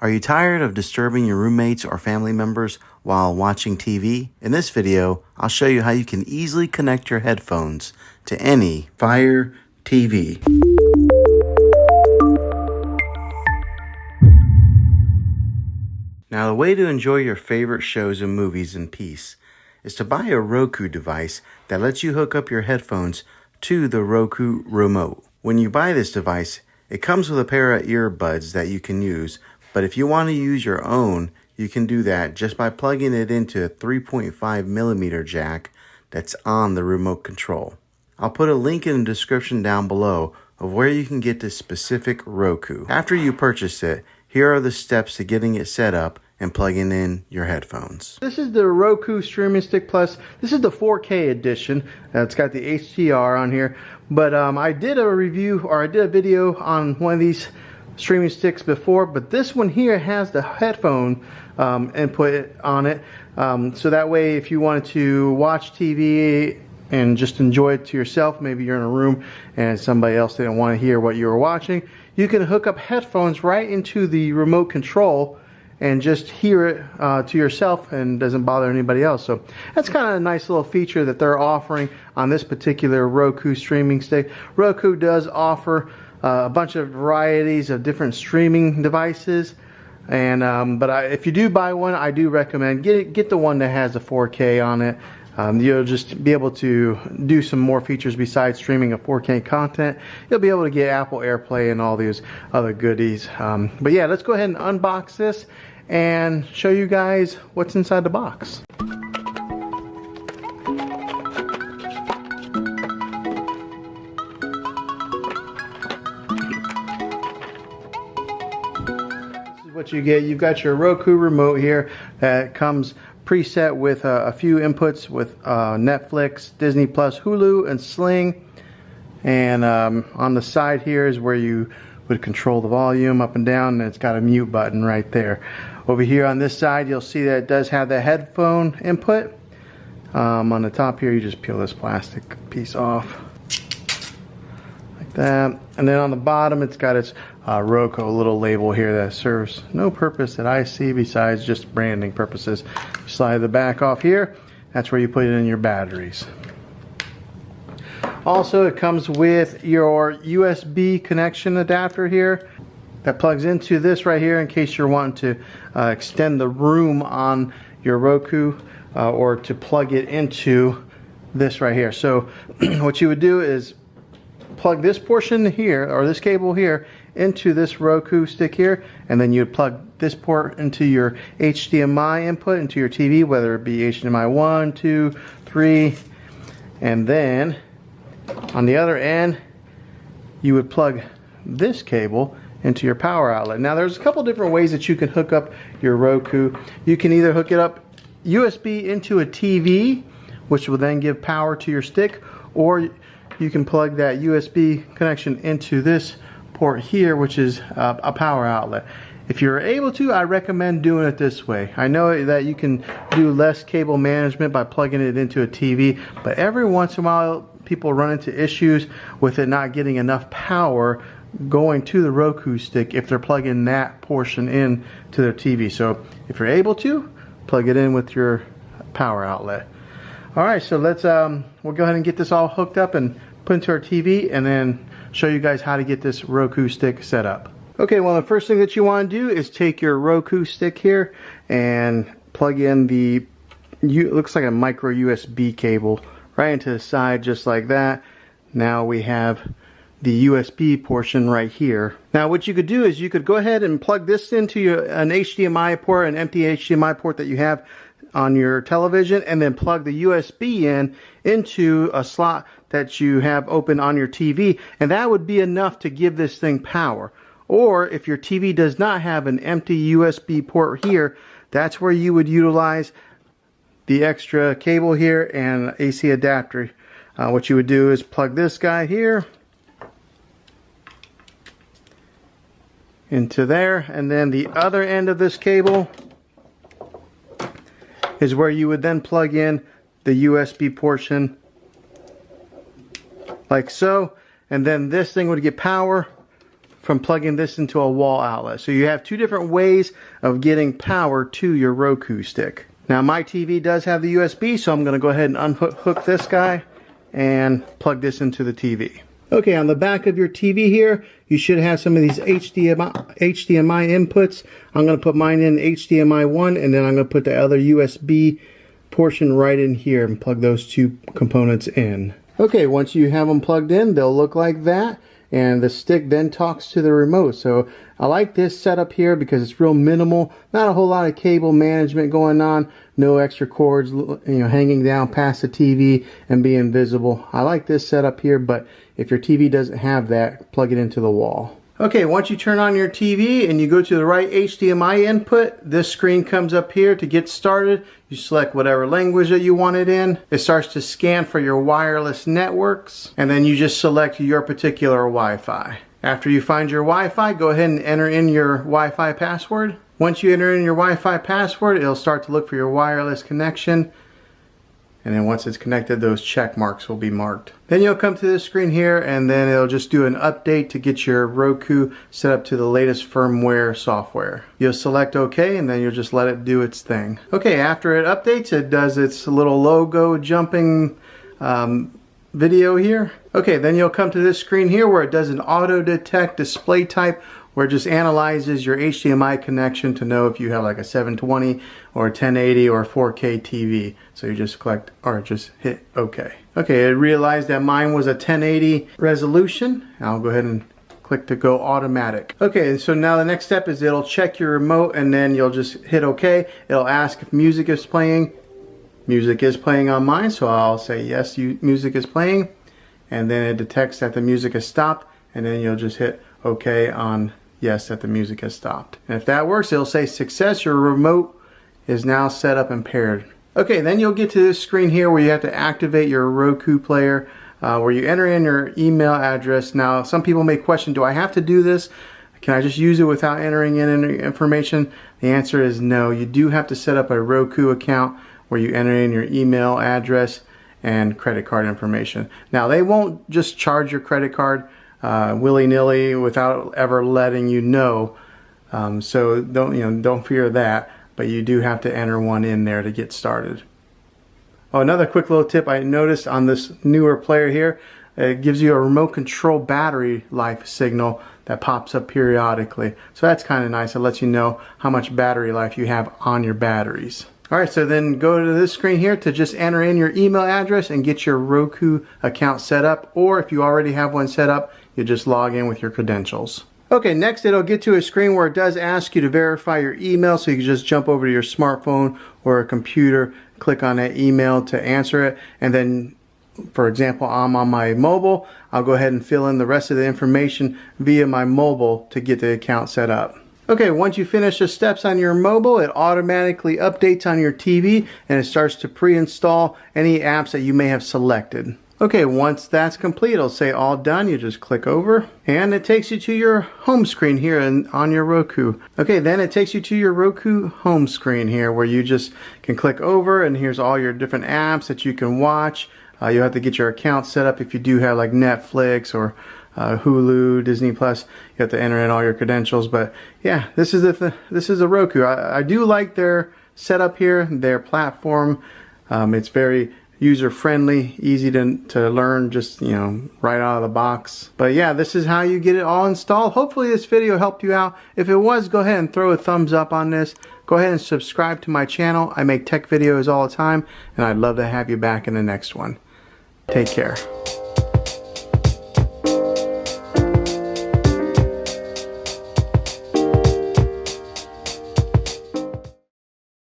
Are you tired of disturbing your roommates or family members while watching TV? In this video, I'll show you how you can easily connect your headphones to any Fire TV. Now, the way to enjoy your favorite shows and movies in peace is to buy a Roku device that lets you hook up your headphones to the Roku remote. When you buy this device, it comes with a pair of earbuds that you can use, but if you want to use your own, you can do that just by plugging it into a 3.5mm jack that's on the remote control. I'll put a link in the description down below of where you can get this specific Roku. After you purchase it, here are the steps to getting it set up and plugging in your headphones. This is the Roku Streaming Stick Plus. This is the 4K edition. It's got the HDR on here. But I did a video on one of these streaming sticks before, but this one here has the headphone input on it. So that way, if you wanted to watch TV and just enjoy it to yourself, maybe you're in a room and somebody else didn't want to hear what you were watching, you can hook up headphones right into the remote control and just hear it to yourself and doesn't bother anybody else. So that's kind of a nice little feature that they're offering on this particular Roku streaming stick. Roku does offer a bunch of varieties of different streaming devices, and if you do buy one, I do recommend get the one that has the 4K on it. You'll just be able to do some more features besides streaming of 4K content. You'll be able to get Apple AirPlay and all these other goodies. But yeah, let's go ahead and unbox this and show you guys what's inside the box. This is what you get. You've got your Roku remote here that comes preset with a few inputs with Netflix, Disney Plus, Hulu, and Sling. And on the side here is where you would control the volume up and down, and it's got a mute button right there. Over here on this side, you'll see that it does have the headphone input. On the top here, you just peel this plastic piece off like that. And then on the bottom, it's got its Roku little label here that serves no purpose that I see besides just branding purposes. Slide the back off here. That's where you put it in your batteries. Also, it comes with your USB connection adapter here that plugs into this right here in case you're wanting to extend the room on your Roku or to plug it into this right here. So what you would do is plug this portion here, or this cable here, into this Roku stick here, and then you'd plug this port into your HDMI input into your TV, whether it be HDMI 1, 2, 3, and then on the other end you would plug this cable into your power outlet. Now there's a couple different ways that you can hook up your Roku. You can either hook it up USB into a TV, which will then give power to your stick, or you can plug that USB connection into this port here, which is a power outlet. If you're able to, I recommend doing it this way. I know that you can do less cable management by plugging it into a TV, but every once in a while people run into issues with it not getting enough power going to the Roku stick if they're plugging that portion in to their TV. So if you're able to, plug it in with your power outlet. Alright, so let's we'll go ahead and get this all hooked up and put into our TV, and then show you guys how to get this Roku stick set up. Okay, well, the first thing that you want to do is take your Roku stick here and plug in the, it looks like a micro USB cable right into the side, just like that. Now we have the USB portion right here. Now what you could do is you could go ahead and plug this into an HDMI port, an empty HDMI port that you have on your television, and then plug the USB in into a slot that you have open on your TV, and that would be enough to give this thing power. Or if your TV does not have an empty USB port here, that's where you would utilize the extra cable here and AC adapter. What you would do is plug this guy here into there, and then the other end of this cable is where you would then plug in the USB portion like so, and then this thing would get power from plugging this into a wall outlet. So you have two different ways of getting power to your Roku stick. Now my TV does have the USB, so I'm going to go ahead and unhook this guy and plug this into the TV. Okay, on the back of your TV here, you should have some of these HDMI inputs. I'm going to put mine in HDMI 1, and then I'm going to put the other USB portion right in here and plug those two components in. Okay, once you have them plugged in, they'll look like that, and the stick then talks to the remote. So I like this setup here because it's real minimal, not a whole lot of cable management going on, no extra cords, hanging down past the TV and being visible. I like this setup here, but if your TV doesn't have that, plug it into the wall. Okay, once you turn on your TV and you go to the right HDMI input, this screen comes up here to get started. You select whatever language that you want it in. It starts to scan for your wireless networks, and then you just select your particular Wi-Fi. After you find your Wi-Fi, go ahead and enter in your Wi-Fi password. Once you enter in your Wi-Fi password, it'll start to look for your wireless connection. And then once it's connected, those check marks will be marked. Then you'll come to this screen here, and then it'll just do an update to get your Roku set up to the latest firmware software. You'll select OK, and then you'll just let it do its thing. Okay, after it updates, it does its little logo jumping video here. Okay, then you'll come to this screen here where it does an auto detect display type, where it just analyzes your HDMI connection to know if you have like a 720 or a 1080 or a 4K TV. So you just just hit OK. Okay, it realized that mine was a 1080 resolution. I'll go ahead and click to go automatic. Okay, and so now the next step is it'll check your remote, and then you'll just hit OK. It'll ask if music is playing. Music is playing on mine, so I'll say yes, music is playing. And then it detects that the music has stopped, and then you'll just hit OK on yes, that the music has stopped. And if that works, it'll say success, your remote is now set up and paired. Okay, then you'll get to this screen here where you have to activate your Roku player, where you enter in your email address. Now, some people may question, do I have to do this? Can I just use it without entering in any information? The answer is no. You do have to set up a Roku account where you enter in your email address and credit card information. Now, they won't just charge your credit card willy-nilly without ever letting you know, so don't fear that, but you do have to enter one in there to get started. Oh, another quick little tip I noticed on this newer player here, it gives you a remote control battery life signal that pops up periodically, so that's kind of nice. It lets you know how much battery life you have on your batteries. Alright, so then go to this screen here to just enter in your email address and get your Roku account set up, or if you already have one set up, you just log in with your credentials. Okay, next it'll get to a screen where it does ask you to verify your email, so you can just jump over to your smartphone or a computer, click on that email to answer it, and then, for example, I'm on my mobile, I'll go ahead and fill in the rest of the information via my mobile to get the account set up. Okay, once you finish the steps on your mobile, it automatically updates on your TV and it starts to pre-install any apps that you may have selected. Okay, once that's complete, it'll say all done. You just click over and it takes you to your home screen here on your Roku. Okay, then it takes you to your Roku home screen here where you just can click over, and here's all your different apps that you can watch. You'll have to get your account set up if you do have like Netflix or Hulu, Disney Plus. You have to enter in all your credentials, but yeah, this is a Roku. I do like their setup here, their platform. It's very user-friendly, easy to learn, just right out of the box. But yeah, this is how you get it all installed. Hopefully this video helped you out. If it was, go ahead and throw a thumbs up on this. Go ahead and subscribe to my channel. I make tech videos all the time, and I'd love to have you back in the next one. Take care.